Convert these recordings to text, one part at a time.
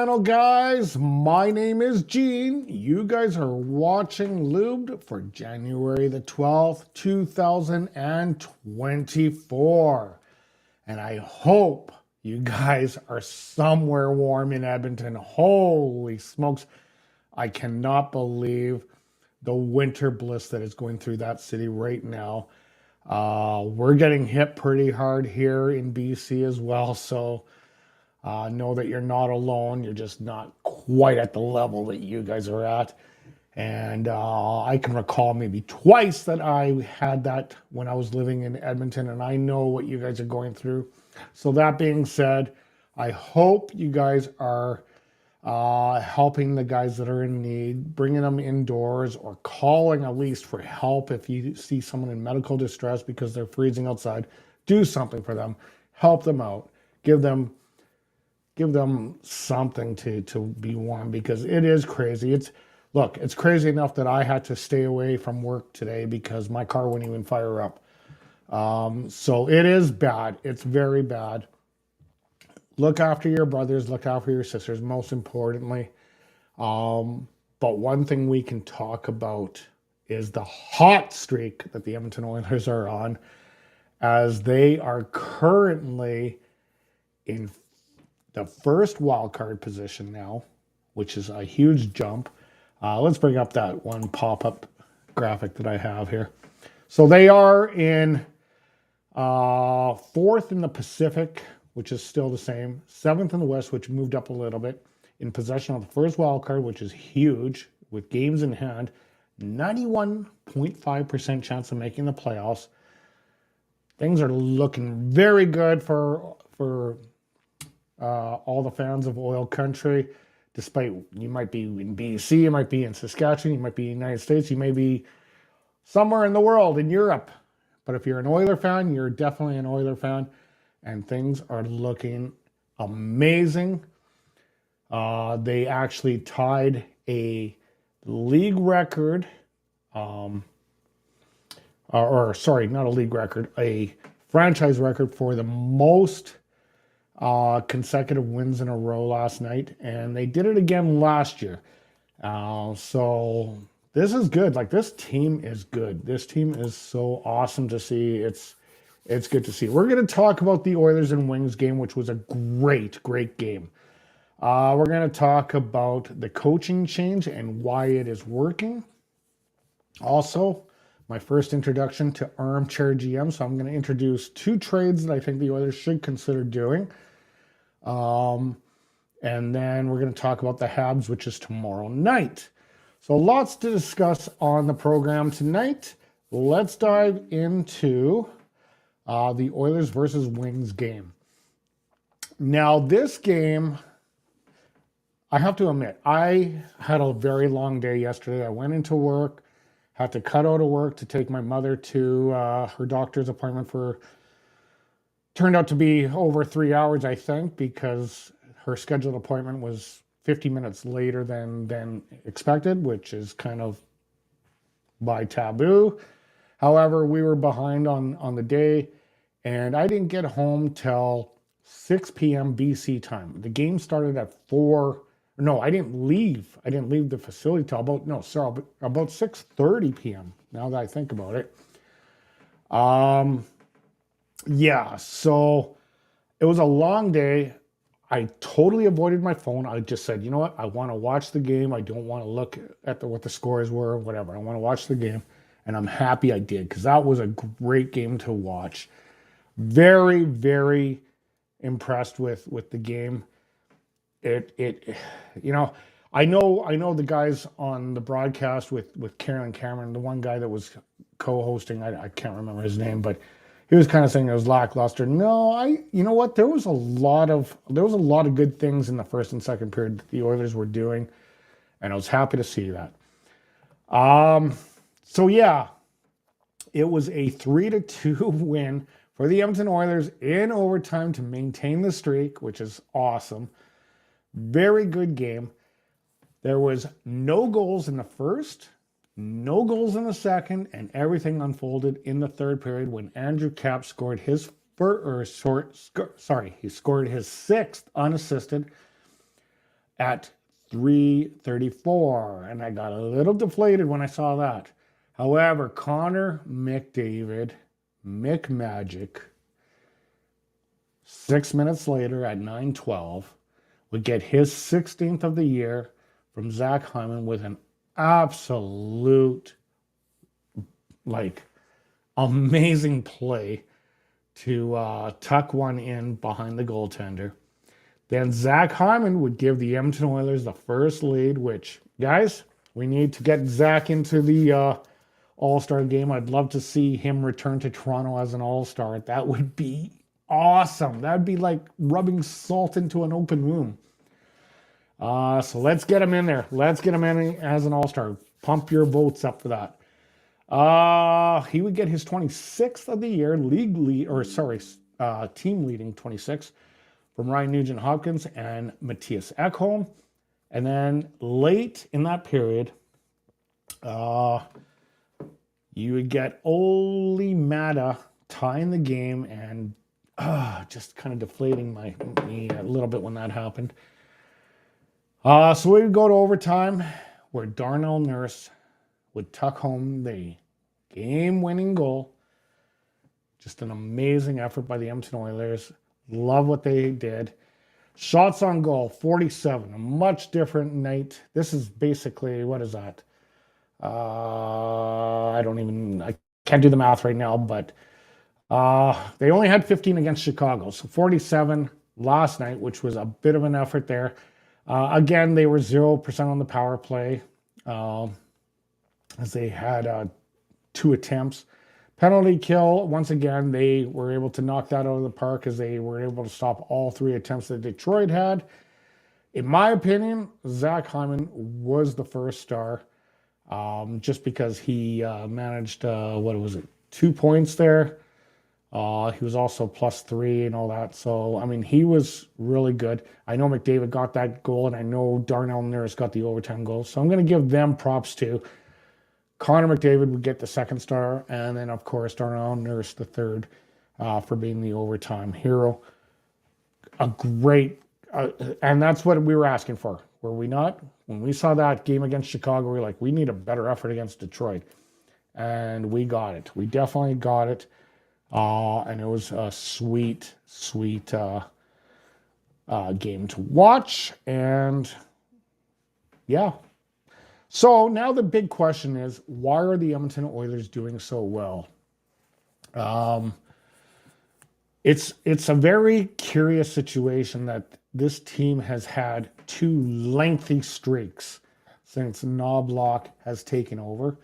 channel, guys. My name is Gene. You guys are watching Lubed for January the 12th, 2024. And I hope you guys are somewhere warm in Edmonton. Holy smokes. I cannot believe the winter bliss that is going through that city right now. We're getting hit pretty hard here in BC as well. So know that you're not alone. You're just not quite at the level that you guys are at. And I can recall maybe twice that I had that when I was living in Edmonton, and I know what you guys are going through. So that being said, I hope you guys are helping the guys that are in need, bringing them indoors or calling at least for help. If you see someone in medical distress because they're freezing outside, do something for them, help them out, give them something to be warm, because it is crazy. It's crazy enough that I had to stay away from work today because my car wouldn't even fire up. So it is bad. It's very bad. Look after your brothers, look after your sisters, most importantly. But one thing we can talk about is the hot streak that the Edmonton Oilers are on, as they are currently in the first wild card position now, which is a huge jump. Let's bring up that one pop-up graphic that I have here. So they are in fourth in the Pacific, which is still the same. Seventh in the West, which moved up a little bit. In possession of the first wild card, which is huge, with games in hand. 91.5% chance of making the playoffs. Things are looking very good for all the fans of oil country. Despite you might be in BC, you might be in Saskatchewan, you might be in the United States, you may be somewhere in the world, in Europe. But if you're an Oiler fan, you're definitely an Oiler fan. And things are looking amazing. They actually tied a league record, sorry, not a league record, a franchise record for the most consecutive wins in a row last night, and they did it again last year. So this is good. Like, this team is good. This team is so awesome to see. It's good to see. We're going to talk about the Oilers and Wings game, which was a great game. We're going to talk about the coaching change and why it is working. Also, my first introduction to Armchair GM. So I'm going to introduce two trades that I think the Oilers should consider doing. And then we're going to talk about the Habs, which is tomorrow night. So lots to discuss on the program tonight. Let's dive into the Oilers versus Wings game. Now, this game, I have to admit, I had a very long day yesterday. I went into work, had to cut out of work to take my mother to her doctor's appointment turned out to be over 3 hours, I think, because her scheduled appointment was 50 minutes later than expected, which is kind of by taboo. However, we were behind on the day, and I didn't get home till 6 p.m. BC time. The game started at 4. No, I didn't leave. I didn't leave the facility till about 6:30 p.m. Now that I think about it. Yeah, so it was a long day. I totally avoided my phone. I just said, you know what? I want to watch the game. I don't want to look at what the scores were, whatever. I want to watch the game, and I'm happy I did, because that was a great game to watch. Very, very impressed with the game. You know, I know the guys on the broadcast with Karen Cameron, the one guy that was co-hosting, I can't remember his name, but he was kind of saying it was lackluster. No, you know what? There was a lot of good things in the first and second period that the Oilers were doing, and I was happy to see that. So yeah, it was a 3-2 win for the Edmonton Oilers in overtime to maintain the streak, which is awesome. Very good game. There was no goals in the first, no goals in the second, and everything unfolded in the third period when Andrew Kapp scored his sixth unassisted, at 334, and I got a little deflated when I saw that. However, Connor McDavid, McMagic, 6 minutes later at 9:12, would get his 16th of the year from Zach Hyman with an absolute, like, amazing play to tuck one in behind the goaltender. Then Zach Hyman would give the Edmonton Oilers the first lead, which, guys, we need to get Zach into the All-Star game. I'd love to see him return to Toronto as an All-Star. That would be awesome. That would be like rubbing salt into an open wound. So let's get him in there. Let's get him in as an All-Star. Pump your votes up for that. He would get his 26th of the year, team leading 26 from Ryan Nugent-Hopkins and Matthias Ekholm. And then late in that period, you would get Ole Mata tying the game and just kind of deflating me a little bit when that happened. So we would go to overtime where Darnell Nurse would tuck home the game-winning goal. Just an amazing effort by the Edmonton Oilers. Love what they did. Shots on goal, 47. A much different night. This is basically, what is that? I can't do the math right now, but they only had 15 against Chicago. So 47 last night, which was a bit of an effort there. Again, they were 0% on the power play, as they had 2 attempts. Penalty kill, once again, they were able to knock that out of the park as they were able to stop all 3 attempts that Detroit had. In my opinion, Zach Hyman was the first star, just because he managed, 2 points there. He was also +3 and all that. So, I mean, he was really good. I know McDavid got that goal, and I know Darnell Nurse got the overtime goal. So I'm going to give them props too. Connor McDavid would get the 2nd star, and then, of course, Darnell Nurse the 3rd for being the overtime hero. A great, and that's what we were asking for, were we not? When we saw that game against Chicago, we were like, we need a better effort against Detroit. And we got it. We definitely got it. And it was a sweet game to watch. And yeah. So now the big question is, why are the Edmonton Oilers doing so well? It's a very curious situation that this team has had 2 lengthy streaks since Knoblauch has taken over,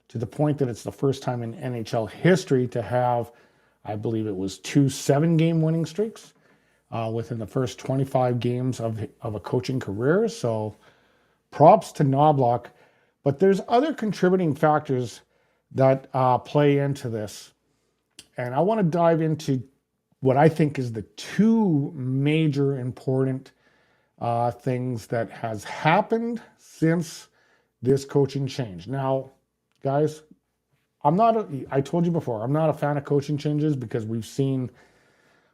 to the point that it's the first time in NHL history to have, I believe it was 2 7-game winning streaks within the first 25 games of a coaching career. So props to Knoblauch. But there's other contributing factors that play into this. And I want to dive into what I think is the 2 major important things that has happened since this coaching change. Now, guys, I told you before, I'm not a fan of coaching changes because we've seen,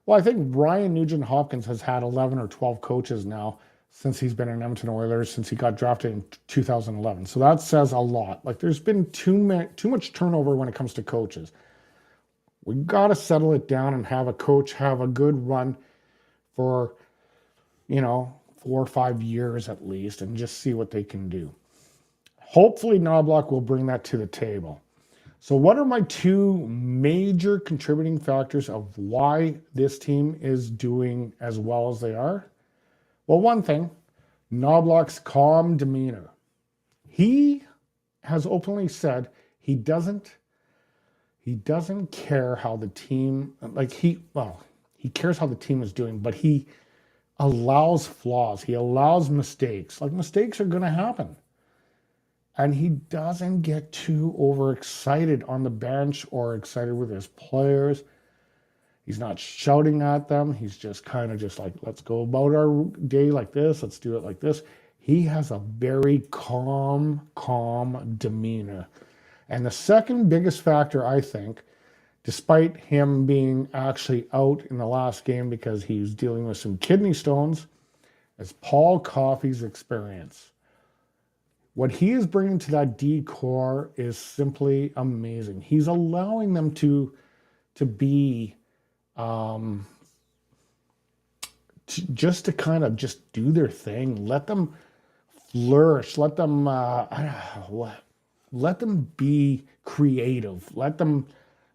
well, I think Ryan Nugent-Hopkins has had 11 or 12 coaches now since he's been in Edmonton Oilers, since he got drafted in 2011. So that says a lot. Like, there's been too much turnover when it comes to coaches. We got to settle it down and have a coach have a good run for, 4 or 5 years at least, and just see what they can do. Hopefully Knoblauch will bring that to the table. So what are my 2 major contributing factors of why this team is doing as well as they are? Well, one thing, Knoblauch's calm demeanor. He has openly said he doesn't care how the team, he cares how the team is doing, but he allows flaws. He allows mistakes. Like, mistakes are going to happen. And he doesn't get too overexcited on the bench or excited with his players. He's not shouting at them. He's just kind of just like, let's go about our day like this. Let's do it like this. He has a very calm demeanor. And the second biggest factor, I think, despite him being actually out in the last game because he was dealing with some kidney stones, is Paul Coffey's experience. What he is bringing to that D core is simply amazing. He's allowing them to be just to kind of just do their thing. Let them flourish. Let them let them be creative. Let them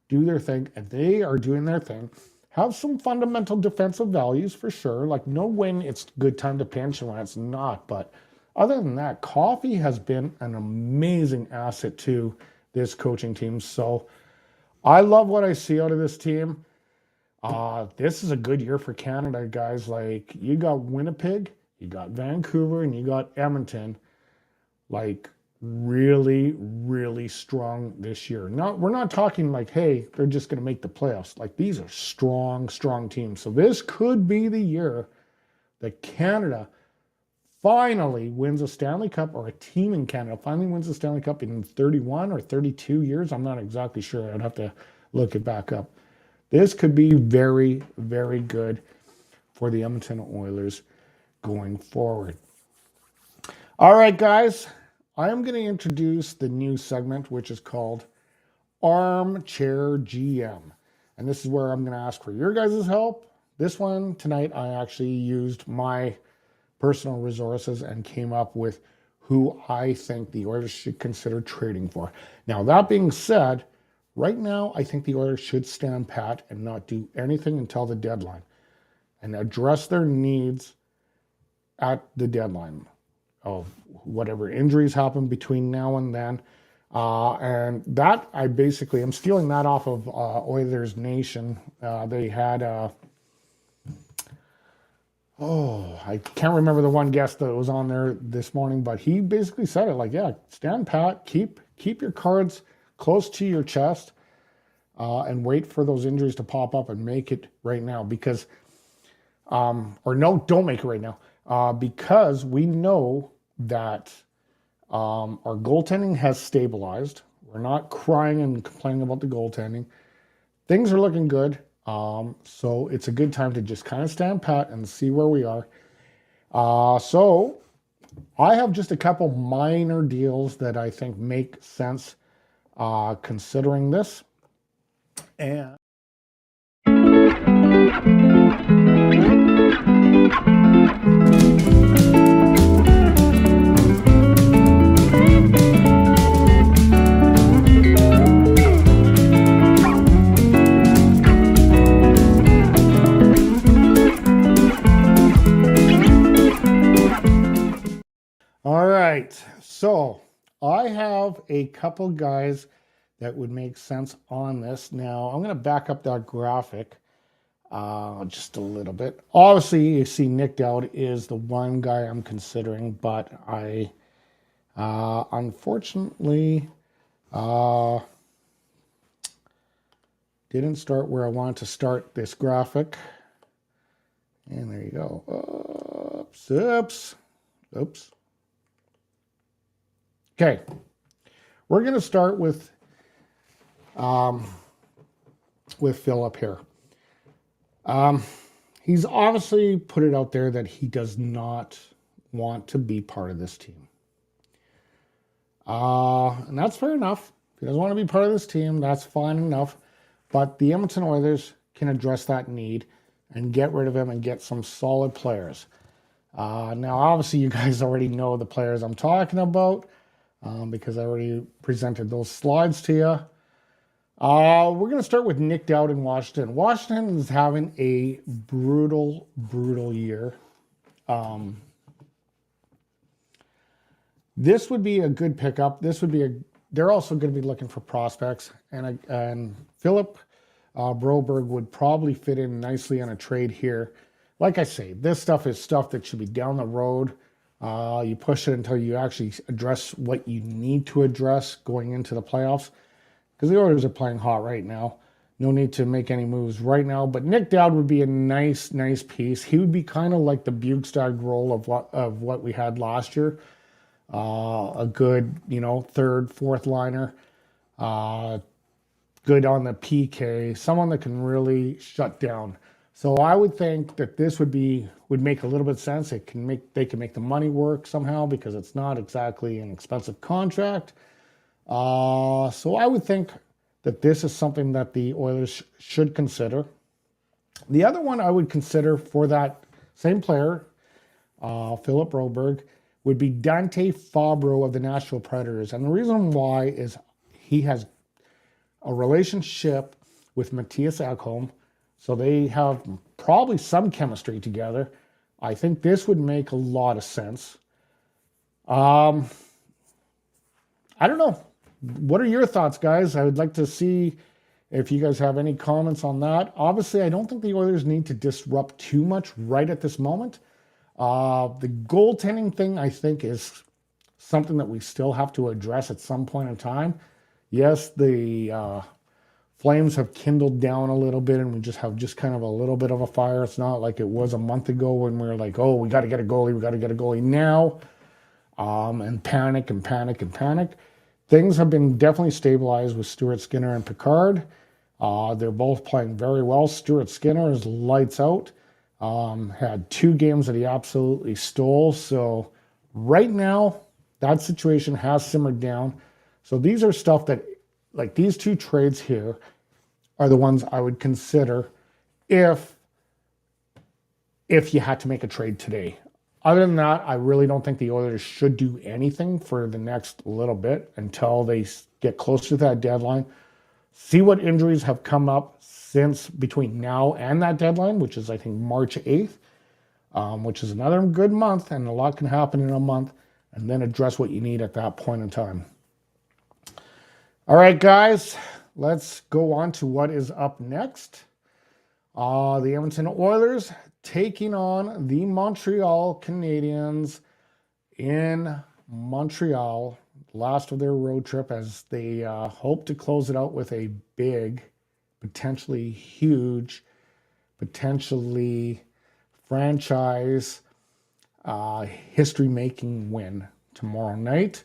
do their thing, and they are doing their thing. Have some fundamental defensive values for sure. Like, know when it's good time to pinch and when it's not. But other than that, Coffey has been an amazing asset to this coaching team. So I love what I see out of this team. This is a good year for Canada, guys. Like, you got Winnipeg, you got Vancouver, and you got Edmonton. Like, really, really strong this year. We're not talking like, hey, they're just going to make the playoffs. Like, these are strong, strong teams. So this could be the year that Canada finally wins a Stanley Cup, or a team in Canada finally wins a Stanley Cup in 31 or 32 years. I'm not exactly sure. I'd have to look it back up. This could be very, very good for the Edmonton Oilers going forward. All right, guys. I am going to introduce the new segment, which is called Armchair GM. And this is where I'm going to ask for your guys' help. This one tonight, I actually used my personal resources and came up with who I think the Oilers should consider trading for. Now, that being said, right now, I think the Oilers should stand pat and not do anything until the deadline and address their needs at the deadline of whatever injuries happen between now and then. And that, I'm stealing that off of Oilers Nation. They had, I can't remember the one guest that was on there this morning, but he basically said it like, yeah, stand pat, keep your cards close to your chest, and wait for those injuries to pop up and make it right now. Because, don't make it right now, because we know that our goaltending has stabilized. We're not crying and complaining about the goaltending. Things are looking good. So it's a good time to just kind of stand pat and see where we are. So I have just a couple minor deals that I think make sense considering this. And all right, so I have a couple guys that would make sense on this. Now, I'm going to back up that graphic just a little bit. Obviously, you see Nick Dowd is the one guy I'm considering, but I unfortunately didn't start where I wanted to start this graphic. And there you go. Oops. Okay, we're going to start with Philip here. He's obviously put it out there that he does not want to be part of this team. And that's fair enough. If he doesn't want to be part of this team, that's fine enough. But the Edmonton Oilers can address that need and get rid of him and get some solid players. Now, obviously, you guys already know the players I'm talking about. Because I already presented those slides to you. We're going to start with Nick Dowd in Washington. Washington is having a brutal, brutal year. This would be a good pickup. They're also going to be looking for prospects. And Philip Broberg would probably fit in nicely on a trade here. Like I say, this stuff is stuff that should be down the road. You push it until you actually address what you need to address going into the playoffs, because the Oilers are playing hot right now. No need to make any moves right now, but Nick Dowd would be a nice piece. He would be kind of like the Bugstad role of what we had last year. A good, third, fourth liner. Good on the PK. Someone that can really shut down So I would think that this would make a little bit of sense. They can make the money work somehow because it's not exactly an expensive contract. So I would think that this is something that the Oilers should consider. The other one I would consider for that same player, Philip Broberg, would be Dante Fabro of the Nashville Predators. And the reason why is he has a relationship with Matthias Ekholm, so they have probably some chemistry together. I think this would make a lot of sense. I don't know. What are your thoughts, guys? I would like to see if you guys have any comments on that. Obviously, I don't think the Oilers need to disrupt too much right at this moment. The goaltending thing, I think, is something that we still have to address at some point in time. Yes, the flames have kindled down a little bit, and we just have kind of a little bit of a fire. It's not like it was a month ago when we were like, oh, we got to get a goalie now, and panic. Things have been definitely stabilized with Stuart Skinner and Picard. They're both playing very well. Stuart Skinner is lights out. Had 2 games that he absolutely stole. So right now, that situation has simmered down. So these are stuff that, like these 2 trades here, are the ones I would consider if you had to make a trade today. Other than that, I really don't think the Oilers should do anything for the next little bit until they get closer to that deadline. See what injuries have come up since between now and that deadline, which is, I think, March 8th, which is another good month, and a lot can happen in a month, and then address what you need at that point in time. All right, guys, let's go on to what is up next. The Edmonton Oilers taking on the Montreal Canadiens in Montreal, last of their road trip, as they hope to close it out with a big, potentially huge, potentially franchise history-making win tomorrow night.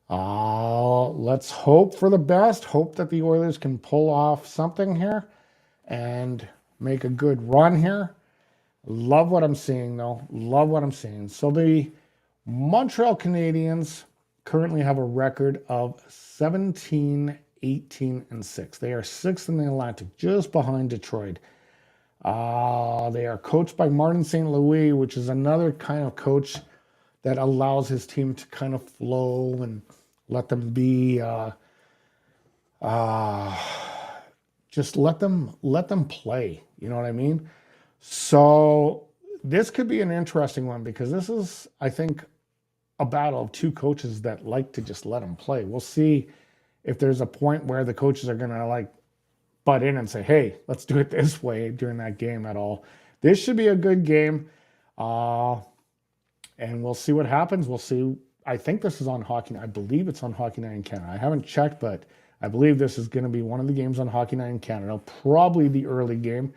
Let's hope for the best. Hope that the Oilers can pull off something here and make a good run here. Love what I'm seeing, though. Love what I'm seeing. So the Montreal Canadiens currently have a record of 17, 18, and 6. They are 6th in the Atlantic, just behind Detroit. They are coached by Martin St. Louis, which is another kind of coach that allows his team to kind of flow and let them be, just let them play. You know what I mean? So this could be an interesting one because this is, I think, a battle of 2 coaches that like to just let them play. We'll see if there's a point where the coaches are going to like butt in and say, hey, let's do it this way during that game at all. This should be a good game. And we'll see what happens. We'll see. I think this is on Hockey Night. I believe it's on Hockey Night in Canada. I haven't checked, but I believe this is going to be one of the games on Hockey Night in Canada, probably the early game.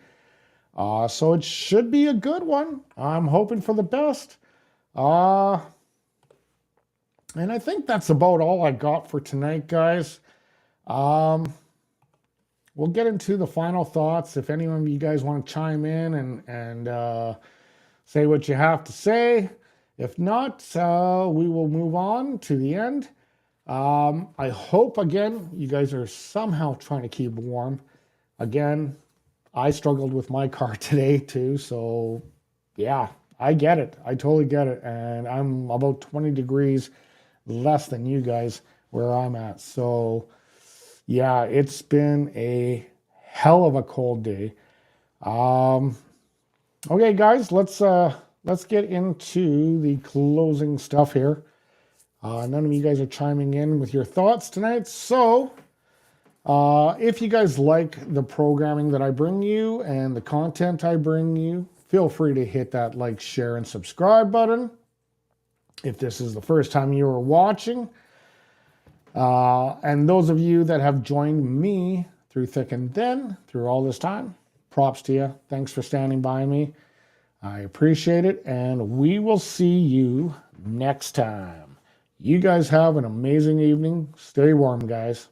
So it should be a good one. I'm hoping for the best. And I think that's about all I got for tonight, guys. We'll get into the final thoughts. If any of you guys want to chime in and say what you have to say. If not, we will move on to the end. I hope, again, you guys are somehow trying to keep warm. Again, I struggled with my car today too, so yeah, I get it. I totally get it. And I'm about 20 degrees less than you guys where I'm at. So yeah, it's been a hell of a cold day. Okay, guys, let's get into the closing stuff here. None of you guys are chiming in with your thoughts tonight. So if you guys like the programming that I bring you and the content I bring you, feel free to hit that like, share, and subscribe button. If this is the first time you are watching, and those of you that have joined me through thick and thin, through all this time, props to you. Thanks for standing by me. I appreciate it, and we will see you next time. You guys have an amazing evening. Stay warm, guys.